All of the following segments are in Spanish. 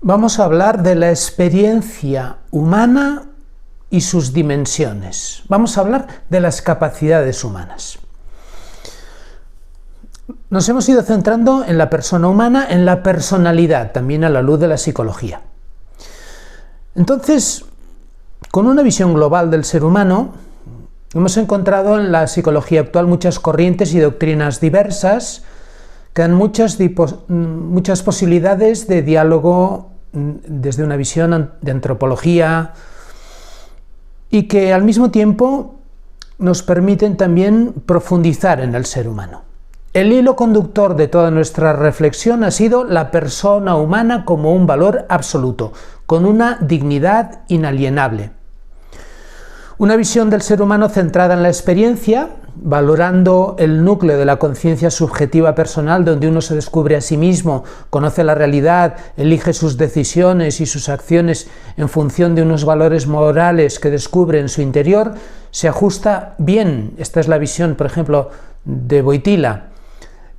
vamos a hablar de la experiencia humana y sus dimensiones. Vamos a hablar de las capacidades humanas. Nos hemos ido centrando en la persona humana, en la personalidad, también a la luz de la psicología. Entonces, con una visión global del ser humano, hemos encontrado en la psicología actual muchas corrientes y doctrinas diversas que dan muchas posibilidades de diálogo desde una visión de antropología y que al mismo tiempo nos permiten también profundizar en el ser humano. El hilo conductor de toda nuestra reflexión ha sido la persona humana como un valor absoluto, con una dignidad inalienable. Una visión del ser humano centrada en la experiencia, valorando el núcleo de la conciencia subjetiva personal, donde uno se descubre a sí mismo, conoce la realidad, elige sus decisiones y sus acciones en función de unos valores morales que descubre en su interior, se ajusta bien. Esta es la visión, por ejemplo, de Wojtyla.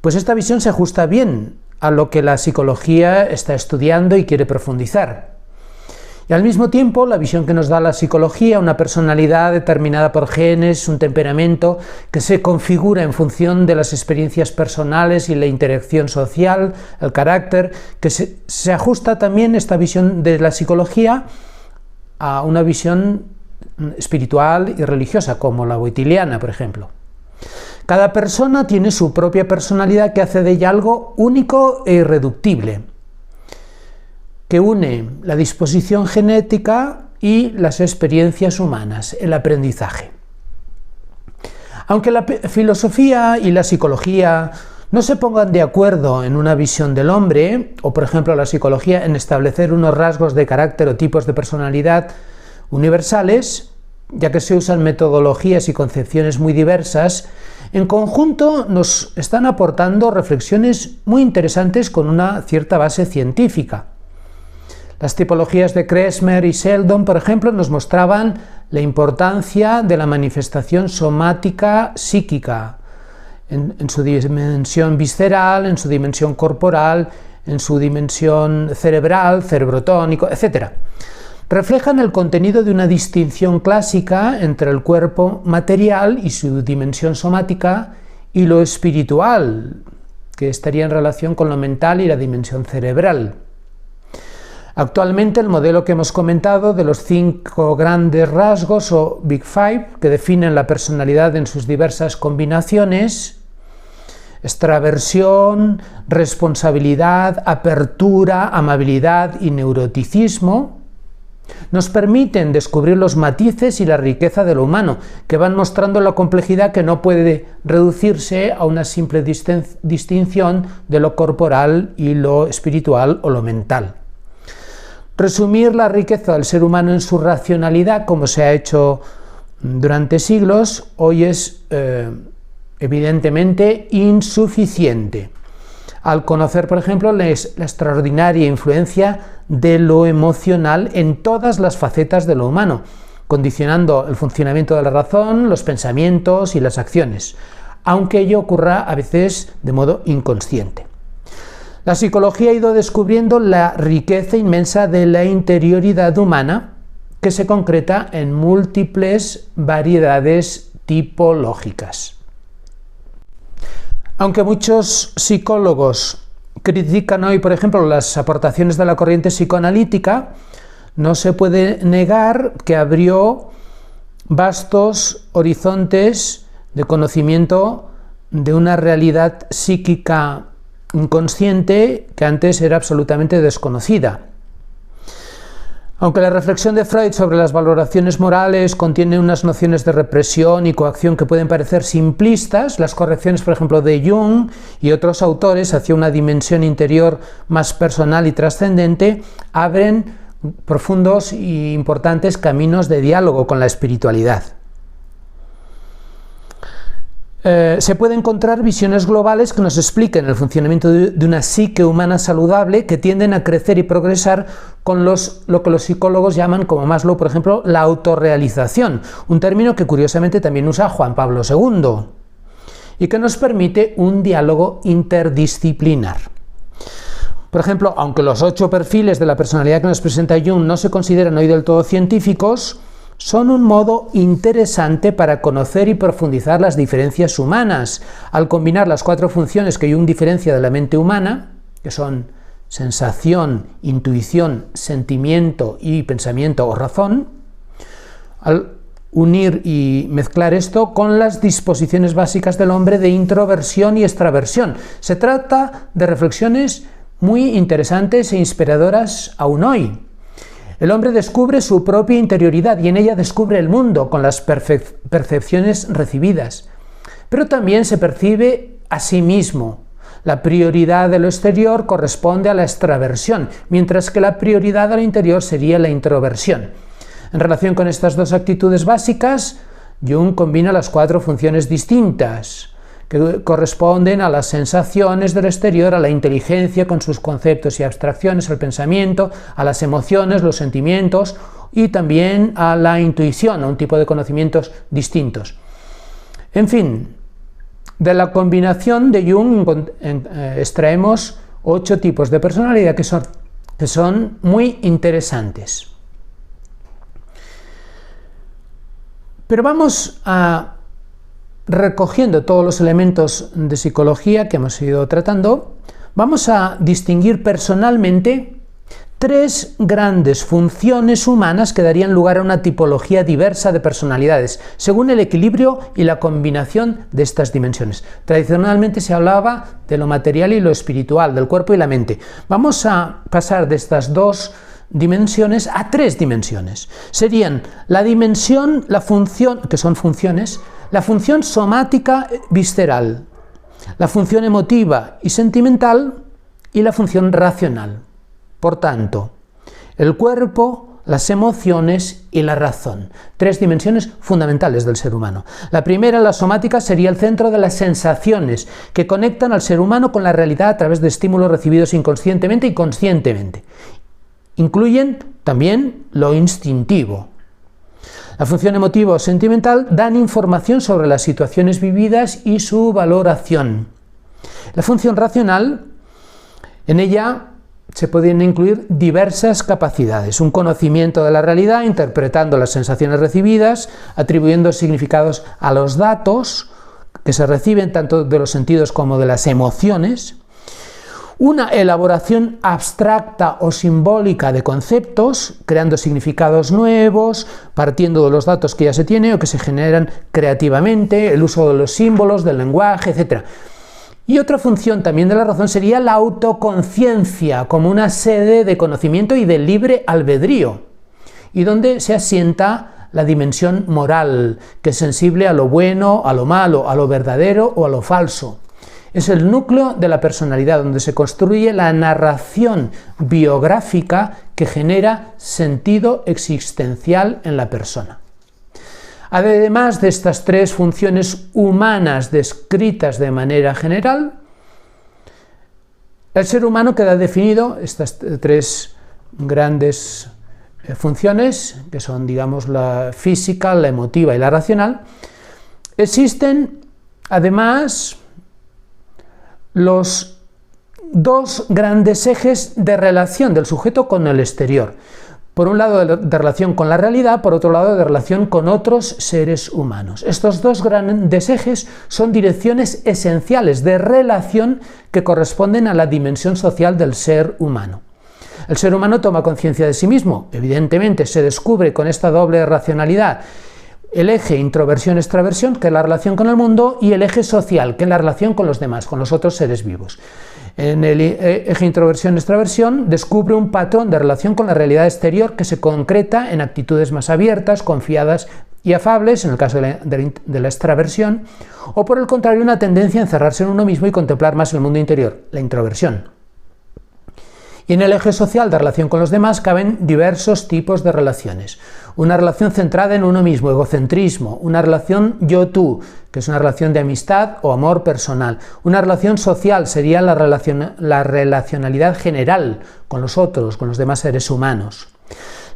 Pues esta visión se ajusta bien a lo que la psicología está estudiando y quiere profundizar. Y al mismo tiempo, la visión que nos da la psicología, una personalidad determinada por genes, un temperamento que se configura en función de las experiencias personales y la interacción social, el carácter, que se ajusta también esta visión de la psicología a una visión espiritual y religiosa, como la wojtyliana, por ejemplo. Cada persona tiene su propia personalidad que hace de ella algo único e irreductible, que une la disposición genética y las experiencias humanas, el aprendizaje. Aunque la filosofía y la psicología no se pongan de acuerdo en una visión del hombre, o por ejemplo la psicología en establecer unos rasgos de carácter o tipos de personalidad universales, ya que se usan metodologías y concepciones muy diversas, en conjunto nos están aportando reflexiones muy interesantes con una cierta base científica. Las tipologías de Kresmer y Sheldon, por ejemplo, nos mostraban la importancia de la manifestación somática psíquica, en su dimensión visceral, en su dimensión corporal, en su dimensión cerebral, cerebrotónico, etc. Reflejan el contenido de una distinción clásica entre el cuerpo material y su dimensión somática y lo espiritual, que estaría en relación con lo mental y la dimensión cerebral. Actualmente el modelo que hemos comentado de los 5 grandes rasgos o Big Five, que definen la personalidad en sus diversas combinaciones, extraversión, responsabilidad, apertura, amabilidad y neuroticismo, nos permiten descubrir los matices y la riqueza de lo humano, que van mostrando la complejidad que no puede reducirse a una simple distinción de lo corporal y lo espiritual o lo mental. Resumir la riqueza del ser humano en su racionalidad, como se ha hecho durante siglos, hoy es evidentemente insuficiente. Al conocer, por ejemplo, la extraordinaria influencia de lo emocional en todas las facetas de lo humano, condicionando el funcionamiento de la razón, los pensamientos y las acciones, aunque ello ocurra a veces de modo inconsciente. La psicología ha ido descubriendo la riqueza inmensa de la interioridad humana, que se concreta en múltiples variedades tipológicas. Aunque muchos psicólogos critican hoy, por ejemplo, las aportaciones de la corriente psicoanalítica, no se puede negar que abrió vastos horizontes de conocimiento de una realidad psíquica inconsciente que antes era absolutamente desconocida. Aunque la reflexión de Freud sobre las valoraciones morales contiene unas nociones de represión y coacción que pueden parecer simplistas, las correcciones, por ejemplo, de Jung y otros autores hacia una dimensión interior más personal y trascendente abren profundos e importantes caminos de diálogo con la espiritualidad. Se pueden encontrar visiones globales que nos expliquen el funcionamiento de una psique humana saludable, que tienden a crecer y progresar con lo que los psicólogos llaman, como Maslow, por ejemplo, la autorrealización, un término que curiosamente también usa Juan Pablo II, y que nos permite un diálogo interdisciplinar. Por ejemplo, aunque los 8 perfiles de la personalidad que nos presenta Jung no se consideran hoy del todo científicos, son un modo interesante para conocer y profundizar las diferencias humanas, al combinar las 4 funciones que Jung diferencia de la mente humana, que son sensación, intuición, sentimiento y pensamiento o razón, al unir y mezclar esto con las disposiciones básicas del hombre de introversión y extraversión. Se trata de reflexiones muy interesantes e inspiradoras aún hoy. El hombre descubre su propia interioridad y en ella descubre el mundo con las percepciones recibidas, pero también se percibe a sí mismo. La prioridad de lo exterior corresponde a la extraversión, mientras que la prioridad de lo interior sería la introversión. En relación con estas 2 actitudes básicas, Jung combina las 4 funciones distintas, que corresponden a las sensaciones del exterior, a la inteligencia con sus conceptos y abstracciones, al pensamiento, a las emociones, los sentimientos y también a la intuición, a un tipo de conocimientos distintos. En fin, de la combinación de Jung extraemos 8 tipos de personalidad que son muy interesantes. Pero vamos a recogiendo todos los elementos de psicología que hemos ido tratando, vamos a distinguir personalmente 3 grandes funciones humanas que darían lugar a una tipología diversa de personalidades, según el equilibrio y la combinación de estas dimensiones. Tradicionalmente se hablaba de lo material y lo espiritual, del cuerpo y la mente. Vamos a pasar de estas 2 dimensiones a 3 dimensiones. Serían la dimensión, la función, que son funciones, la función somática visceral, la función emotiva y sentimental y la función racional. Por tanto, el cuerpo, las emociones y la razón. 3 dimensiones fundamentales del ser humano. La primera, la somática, sería el centro de las sensaciones que conectan al ser humano con la realidad a través de estímulos recibidos inconscientemente y conscientemente. Incluyen también lo instintivo. La función emotiva o sentimental dan información sobre las situaciones vividas y su valoración. La función racional, en ella se pueden incluir diversas capacidades, un conocimiento de la realidad, interpretando las sensaciones recibidas, atribuyendo significados a los datos que se reciben tanto de los sentidos como de las emociones, una elaboración abstracta o simbólica de conceptos, creando significados nuevos, partiendo de los datos que ya se tienen o que se generan creativamente, el uso de los símbolos, del lenguaje, etc. Y otra función también de la razón sería la autoconciencia, como una sede de conocimiento y de libre albedrío, y donde se asienta la dimensión moral, que es sensible a lo bueno, a lo malo, a lo verdadero o a lo falso. Es el núcleo de la personalidad, donde se construye la narración biográfica que genera sentido existencial en la persona. Además de estas 3 funciones humanas descritas de manera general, el ser humano queda definido, estas 3 grandes funciones, que son, digamos, la física, la emotiva y la racional. Existen, además, los 2 grandes ejes de relación del sujeto con el exterior. Por un lado de relación con la realidad, por otro lado de relación con otros seres humanos. Estos 2 grandes ejes son direcciones esenciales de relación que corresponden a la dimensión social del ser humano. El ser humano toma conciencia de sí mismo, evidentemente se descubre con esta doble racionalidad, el eje introversión-extraversión, que es la relación con el mundo, y el eje social, que es la relación con los demás, con los otros seres vivos. En el eje introversión-extraversión descubre un patrón de relación con la realidad exterior que se concreta en actitudes más abiertas, confiadas y afables, en el caso de la extraversión, o por el contrario una tendencia a encerrarse en uno mismo y contemplar más el mundo interior, la introversión. Y en el eje social de relación con los demás caben diversos tipos de relaciones. Una relación centrada en uno mismo, egocentrismo. Una relación yo-tú, que es una relación de amistad o amor personal. Una relación social sería la relacionalidad general con los otros, con los demás seres humanos.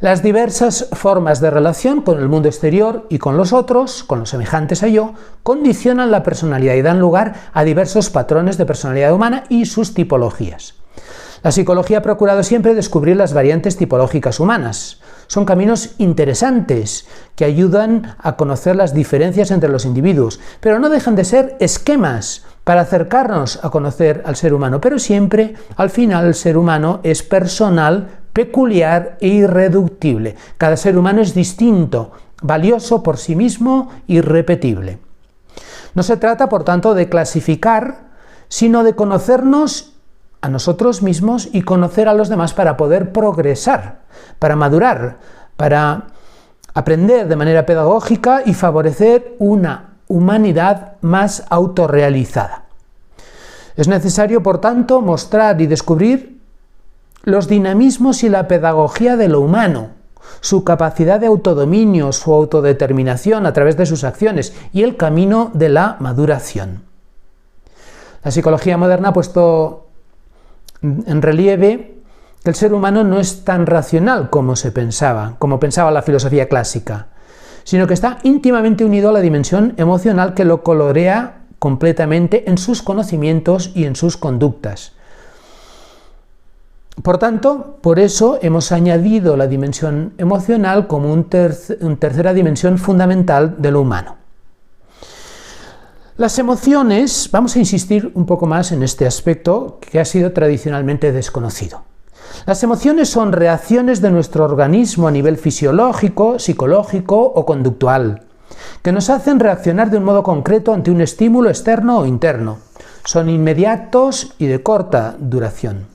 Las diversas formas de relación con el mundo exterior y con los otros, con los semejantes a yo, condicionan la personalidad y dan lugar a diversos patrones de personalidad humana y sus tipologías. La psicología ha procurado siempre descubrir las variantes tipológicas humanas. Son caminos interesantes que ayudan a conocer las diferencias entre los individuos, pero no dejan de ser esquemas para acercarnos a conocer al ser humano. Pero siempre, al final, el ser humano es personal, peculiar e irreductible. Cada ser humano es distinto, valioso por sí mismo, irrepetible. No se trata, por tanto, de clasificar, sino de conocernos a nosotros mismos y conocer a los demás para poder progresar, para madurar, para aprender de manera pedagógica y favorecer una humanidad más autorrealizada. Es necesario, por tanto, mostrar y descubrir los dinamismos y la pedagogía de lo humano, su capacidad de autodominio, su autodeterminación a través de sus acciones y el camino de la maduración. La psicología moderna ha puesto en relieve que el ser humano no es tan racional como pensaba la filosofía clásica, sino que está íntimamente unido a la dimensión emocional que lo colorea completamente en sus conocimientos y en sus conductas. Por tanto, por eso hemos añadido la dimensión emocional como una tercera dimensión fundamental de lo humano. Las emociones, vamos a insistir un poco más en este aspecto que ha sido tradicionalmente desconocido. Las emociones son reacciones de nuestro organismo a nivel fisiológico, psicológico o conductual, que nos hacen reaccionar de un modo concreto ante un estímulo externo o interno. Son inmediatos y de corta duración.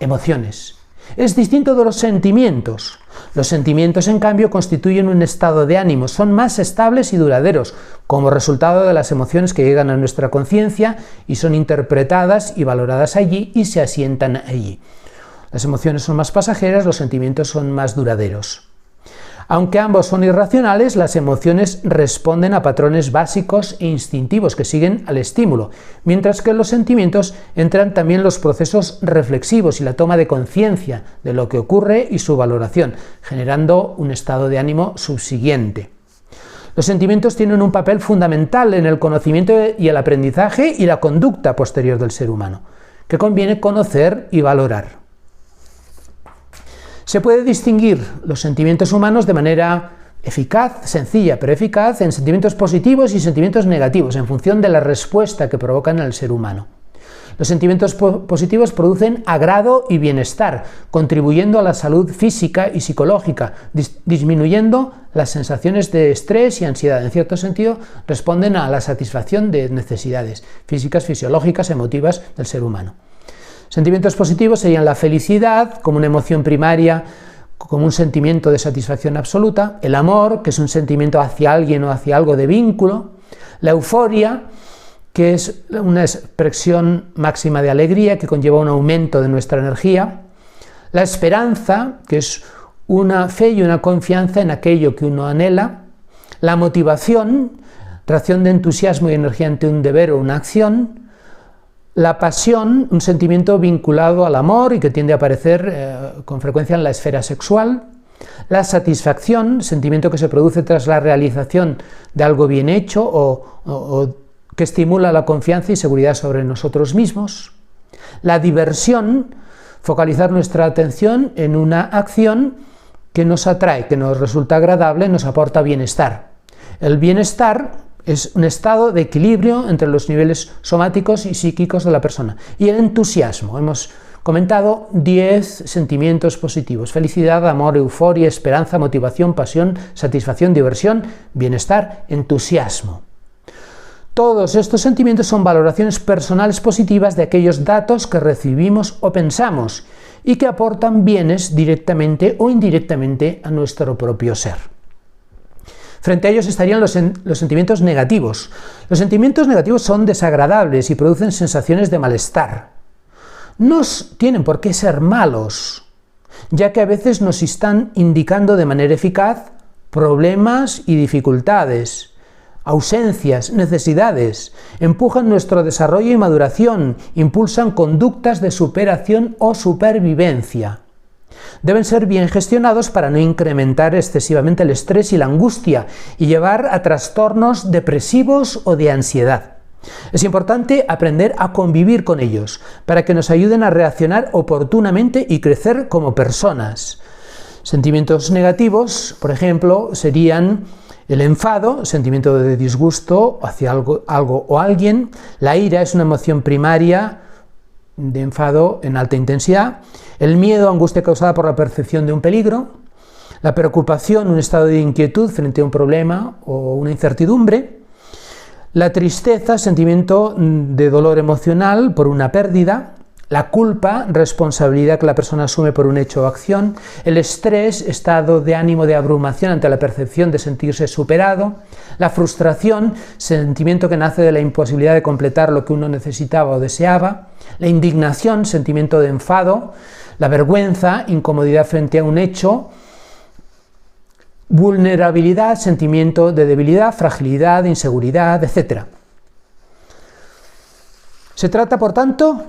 Emociones. Es distinto de los sentimientos. Los sentimientos, en cambio, constituyen un estado de ánimo, son más estables y duraderos, como resultado de las emociones que llegan a nuestra conciencia y son interpretadas y valoradas allí y se asientan allí. Las emociones son más pasajeras, los sentimientos son más duraderos. Aunque ambos son irracionales, las emociones responden a patrones básicos e instintivos que siguen al estímulo, mientras que en los sentimientos entran también los procesos reflexivos y la toma de conciencia de lo que ocurre y su valoración, generando un estado de ánimo subsiguiente. Los sentimientos tienen un papel fundamental en el conocimiento y el aprendizaje y la conducta posterior del ser humano, que conviene conocer y valorar. Se puede distinguir los sentimientos humanos de manera eficaz, sencilla pero eficaz, en sentimientos positivos y sentimientos negativos, en función de la respuesta que provocan en el ser humano. Los sentimientos positivos producen agrado y bienestar, contribuyendo a la salud física y psicológica, disminuyendo las sensaciones de estrés y ansiedad. En cierto sentido, responden a la satisfacción de necesidades físicas, fisiológicas, emotivas del ser humano. Sentimientos positivos serían la felicidad, como una emoción primaria, como un sentimiento de satisfacción absoluta, el amor, que es un sentimiento hacia alguien o hacia algo de vínculo, la euforia, que es una expresión máxima de alegría que conlleva un aumento de nuestra energía, la esperanza, que es una fe y una confianza en aquello que uno anhela, la motivación, reacción de entusiasmo y energía ante un deber o una acción, la pasión, un sentimiento vinculado al amor y que tiende a aparecer con frecuencia en la esfera sexual. La satisfacción, sentimiento que se produce tras la realización de algo bien hecho o que estimula la confianza y seguridad sobre nosotros mismos. La diversión, focalizar nuestra atención en una acción que nos atrae, que nos resulta agradable, nos aporta bienestar. El bienestar es un estado de equilibrio entre los niveles somáticos y psíquicos de la persona. Y el entusiasmo, hemos comentado 10 sentimientos positivos: felicidad, amor, euforia, esperanza, motivación, pasión, satisfacción, diversión, bienestar, entusiasmo. Todos estos sentimientos son valoraciones personales positivas de aquellos datos que recibimos o pensamos y que aportan bienes directamente o indirectamente a nuestro propio ser. Frente a ellos estarían los sentimientos negativos. Los sentimientos negativos son desagradables y producen sensaciones de malestar. No tienen por qué ser malos, ya que a veces nos están indicando de manera eficaz problemas y dificultades, ausencias, necesidades, empujan nuestro desarrollo y maduración, impulsan conductas de superación o supervivencia. Deben ser bien gestionados para no incrementar excesivamente el estrés y la angustia y llevar a trastornos depresivos o de ansiedad. Es importante aprender a convivir con ellos para que nos ayuden a reaccionar oportunamente y crecer como personas. Sentimientos negativos, por ejemplo, serían el enfado, sentimiento de disgusto hacia algo o alguien. La ira es una emoción primaria de enfado en alta intensidad. El miedo, angustia causada por la percepción de un peligro. La preocupación, un estado de inquietud frente a un problema o una incertidumbre. La tristeza, sentimiento de dolor emocional por una pérdida. La culpa, responsabilidad que la persona asume por un hecho o acción. El estrés, estado de ánimo de abrumación ante la percepción de sentirse superado. La frustración, sentimiento que nace de la imposibilidad de completar lo que uno necesitaba o deseaba. La indignación, sentimiento de enfado. La vergüenza, incomodidad frente a un hecho. Vulnerabilidad, sentimiento de debilidad, fragilidad, inseguridad, etc. Se trata, por tanto,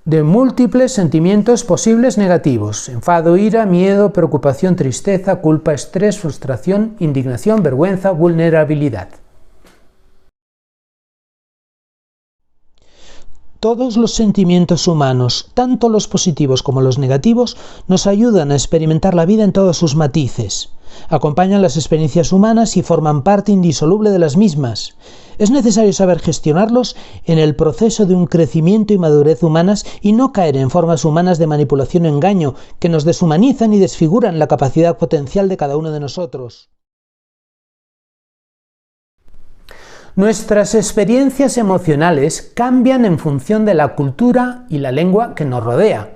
de múltiples sentimientos posibles negativos: enfado, ira, miedo, preocupación, tristeza, culpa, estrés, frustración, indignación, vergüenza, vulnerabilidad. Todos los sentimientos humanos, tanto los positivos como los negativos, nos ayudan a experimentar la vida en todos sus matices. Acompañan las experiencias humanas y forman parte indisoluble de las mismas. Es necesario saber gestionarlos en el proceso de un crecimiento y madurez humanas y no caer en formas humanas de manipulación o engaño que nos deshumanizan y desfiguran la capacidad potencial de cada uno de nosotros. Nuestras experiencias emocionales cambian en función de la cultura y la lengua que nos rodea.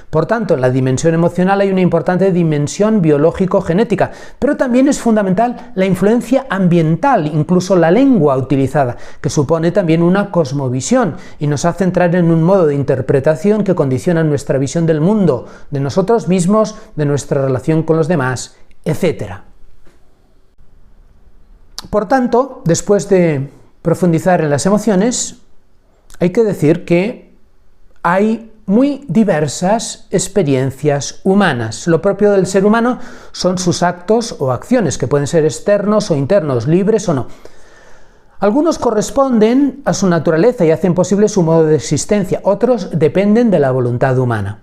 Por tanto, en la dimensión emocional hay una importante dimensión biológico-genética, pero también es fundamental la influencia ambiental, incluso la lengua utilizada, que supone también una cosmovisión y nos hace entrar en un modo de interpretación que condiciona nuestra visión del mundo, de nosotros mismos, de nuestra relación con los demás, etc. Por tanto, después de profundizar en las emociones, hay que decir que hay muy diversas experiencias humanas. Lo propio del ser humano son sus actos o acciones, que pueden ser externos o internos, libres o no. Algunos corresponden a su naturaleza y hacen posible su modo de existencia, otros dependen de la voluntad humana.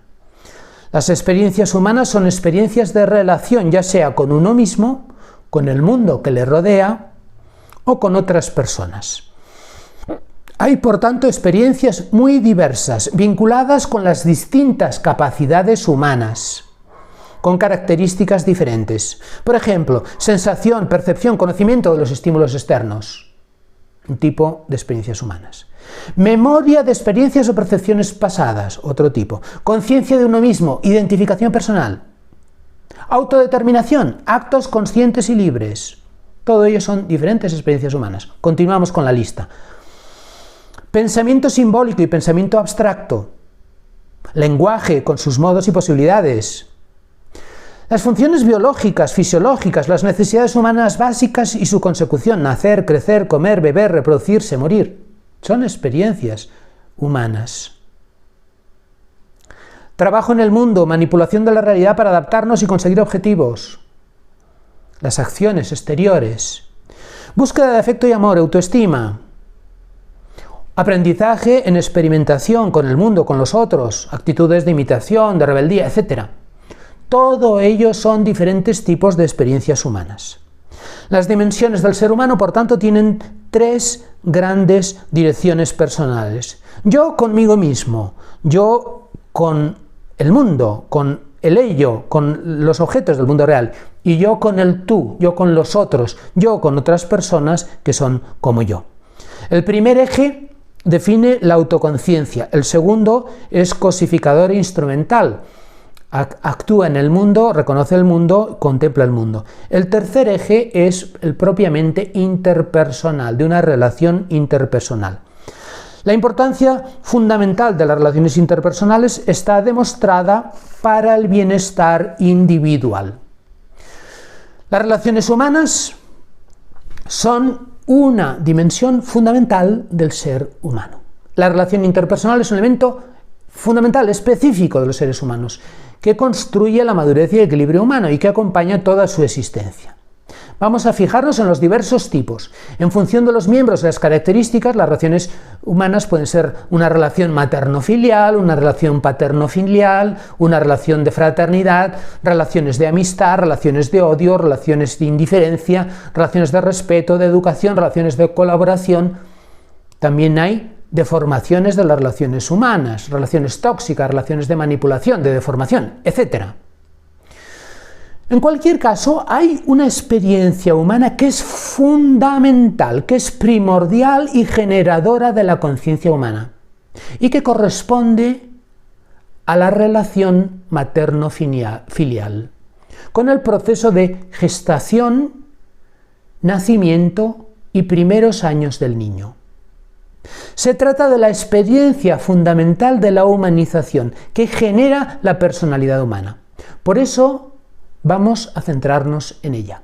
Las experiencias humanas son experiencias de relación, ya sea con uno mismo, con el mundo que le rodea o con otras personas. Hay, por tanto, experiencias muy diversas, vinculadas con las distintas capacidades humanas, con características diferentes. Por ejemplo, sensación, percepción, conocimiento de los estímulos externos, un tipo de experiencias humanas. Memoria de experiencias o percepciones pasadas, otro tipo. Conciencia de uno mismo, identificación personal. Autodeterminación, actos conscientes y libres. Todo ello son diferentes experiencias humanas. Continuamos con la lista. Pensamiento simbólico y pensamiento abstracto. Lenguaje con sus modos y posibilidades. Las funciones biológicas, fisiológicas, las necesidades humanas básicas y su consecución, nacer, crecer, comer, beber, reproducirse, morir. Son experiencias humanas. Trabajo en el mundo, manipulación de la realidad para adaptarnos y conseguir objetivos. Las acciones exteriores. Búsqueda de afecto y amor, autoestima. Aprendizaje en experimentación con el mundo, con los otros, actitudes de imitación, de rebeldía, etc. Todo ello son diferentes tipos de experiencias humanas. Las dimensiones del ser humano, por tanto, tienen tres grandes direcciones personales. Yo conmigo mismo, yo con el mundo, con el ello, con los objetos del mundo real, y yo con el tú, yo con los otros, yo con otras personas que son como yo. El primer eje define la autoconciencia, el segundo es cosificador e instrumental, actúa en el mundo, reconoce el mundo, contempla el mundo. El tercer eje es el propiamente interpersonal, de una relación interpersonal. La importancia fundamental de las relaciones interpersonales está demostrada para el bienestar individual. Las relaciones humanas son una dimensión fundamental del ser humano. La relación interpersonal es un elemento fundamental, específico de los seres humanos, que construye la madurez y el equilibrio humano y que acompaña toda su existencia. Vamos a fijarnos en los diversos tipos. En función de los miembros y las características, las relaciones humanas pueden ser una relación materno-filial, una relación paterno-filial, una relación de fraternidad, relaciones de amistad, relaciones de odio, relaciones de indiferencia, relaciones de respeto, de educación, relaciones de colaboración. También hay deformaciones de las relaciones humanas, relaciones tóxicas, relaciones de manipulación, de deformación, etc. En cualquier caso, hay una experiencia humana que es fundamental, que es primordial y generadora de la conciencia humana, y que corresponde a la relación materno-filial, con el proceso de gestación, nacimiento y primeros años del niño. Se trata de la experiencia fundamental de la humanización, que genera la personalidad humana. Por eso, vamos a centrarnos en ella.